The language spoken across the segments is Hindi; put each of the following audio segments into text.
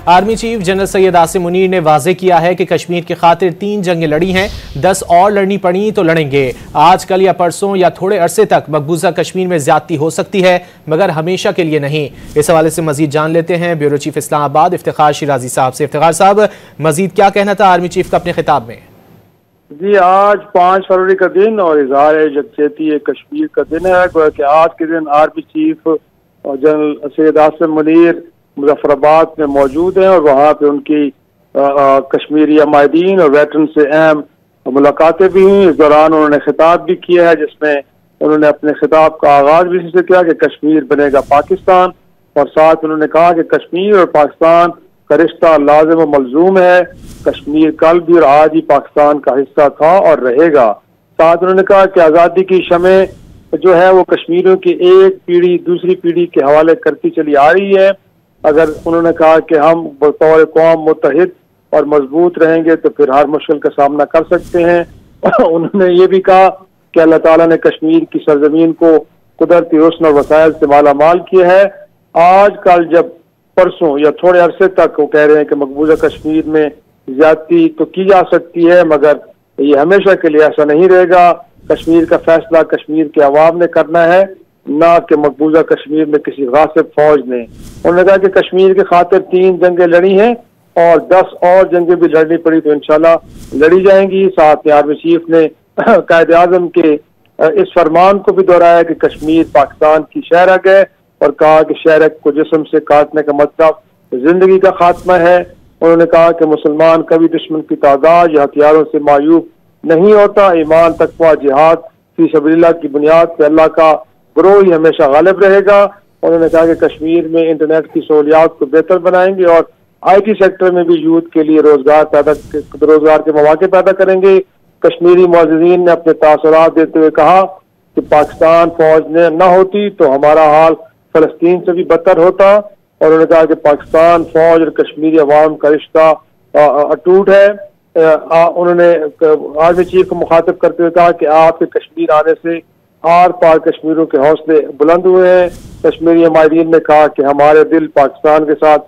Army chief general Syed Asim Munir ने वाजे किया है कि कश्मीर की खातिर 3 जंगें लड़ी हैं, 10 और लड़नी पड़ी तो लड़ेंगे। आज कल या परसों या थोड़े अरसे तक मकबूजा कश्मीर में ज्यादती हो सकती है, मगर हमेशा के लिए नहीं। इस हवाले से मजीद जान लेते हैं ब्यूरो चीफ इस्लामाबाद इफ्तिखार शिराजी साहब से। इफ्तिखार साहब, मजीद क्या कहना था आर्मी चीफ का अपने खिताब में? जी, आज 5 फरवरी का दिन और इजहार यकजहती कश्मीर का दिन है। कि आज के दिन आर्मी चीफ और जनरल सैयद आसिम मुनीर मुजफ्फराबाद में मौजूद हैं और वहाँ पे उनकी कश्मीरी अमायदीन और वेटरन से अहम मुलाकातें भी हुई। इस दौरान उन्होंने खिताब भी किया है, जिसमें उन्होंने अपने खिताब का आगाज भी इसी से किया कि कश्मीर बनेगा पाकिस्तान, और साथ उन्होंने कहा कि कश्मीर और पाकिस्तान का रिश्ता लाजिम और मलजूम है। कश्मीर कल भी और आज ही पाकिस्तान का हिस्सा था और रहेगा। साथ उन्होंने कहा कि आज़ादी की शमें जो है वो कश्मीरियों की एक पीढ़ी दूसरी पीढ़ी के हवाले करती चली आ रही है। अगर उन्होंने कहा कि हम बतौर कौम मुत्तहिद और मजबूत रहेंगे तो फिर हर मुश्किल का सामना कर सकते हैं। उन्होंने ये भी कहा कि अल्लाह ताला ने कश्मीर की सरजमीन को कुदरती हुस्न और वसाइल से माला माल किया है। आज कल जब परसों या थोड़े अरसे तक वो कह रहे हैं कि मकबूजा कश्मीर में ज्यादती तो की जा सकती है, मगर ये हमेशा के लिए ऐसा नहीं रहेगा। कश्मीर का फैसला कश्मीर के अवाम ने करना है, ना कि मकबूजा कश्मीर में किसी गासिब फौज ने। उन्होंने कहा कि कश्मीर की खातिर 3 जंगें लड़ी हैं और 10 और जंगें भी लड़नी पड़ी तो इंशाल्लाह लड़ी जाएंगी। साथ में आर्मी चीफ ने कायद आजम के इस फरमान को भी दोहराया कि कश्मीर पाकिस्तान की शहरग है और कहा कि शहरग को जिस्म से काटने का मतलब जिंदगी का खात्मा है। उन्होंने कहा कि मुसलमान कभी दुश्मन की तादाद या हथियारों से मायूब नहीं होता। ईमान, तकवा, जिहाद फी सबीलिल्लाह की बुनियाद पर अल्लाह का गिरोह ही हमेशा गालिब रहेगा। उन्होंने कहा कि कश्मीर में इंटरनेट की सहूलियात को बेहतर बनाएंगे और IT सेक्टर में भी यूथ के लिए रोजगार के मौके पैदा करेंगे। कश्मीरी मुअज़्ज़िज़ीन ने अपने तासुरात देते हुए कहा कि पाकिस्तान फौज ने न होती तो हमारा हाल फलस्तीन से भी बदतर होता। और उन्होंने कहा कि पाकिस्तान फौज और कश्मीरी अवाम का रिश्ता अटूट है। उन्होंने आर्मी चीफ को मुखातिब करते हुए कहा कि आपके कश्मीर आने से आर पार कश्मीरियों के हौसले बुलंद हुए हैं। कश्मीरी अमायदीन ने कहा कि हमारे दिल पाकिस्तान के साथ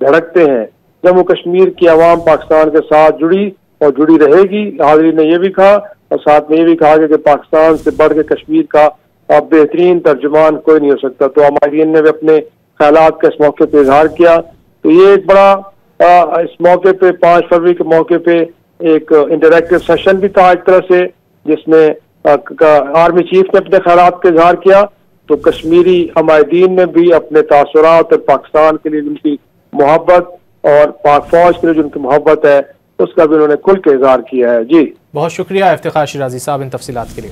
धड़कते हैं। जम्मू कश्मीर की अवाम पाकिस्तान के साथ जुड़ी और जुड़ी रहेगी। हाज़रीन ने यह भी कहा और साथ में ये भी कहा कि पाकिस्तान से बढ़ के कश्मीर का बेहतरीन तर्जुमान कोई नहीं हो सकता। तो अमायदीन ने भी अपने ख्यालात का इस मौके पर इजहार किया। तो ये एक बड़ा इस मौके पे 5 फरवरी के मौके पे एक इंटरैक्टिव सेशन भी था एक तरह से, जिसमें आर्मी चीफ ने अपने ख्यालात का इजहार किया। तो कश्मीरी अमायदीन ने भी अपने तासुरात और पाकिस्तान के लिए जिनकी मोहब्बत और पाक फौज के लिए जिनकी मोहब्बत है उसका भी उन्होंने खुल के इजहार किया है। जी, बहुत शुक्रिया इफ्तिखार शिराजी साहब इन तफसीलात के लिए।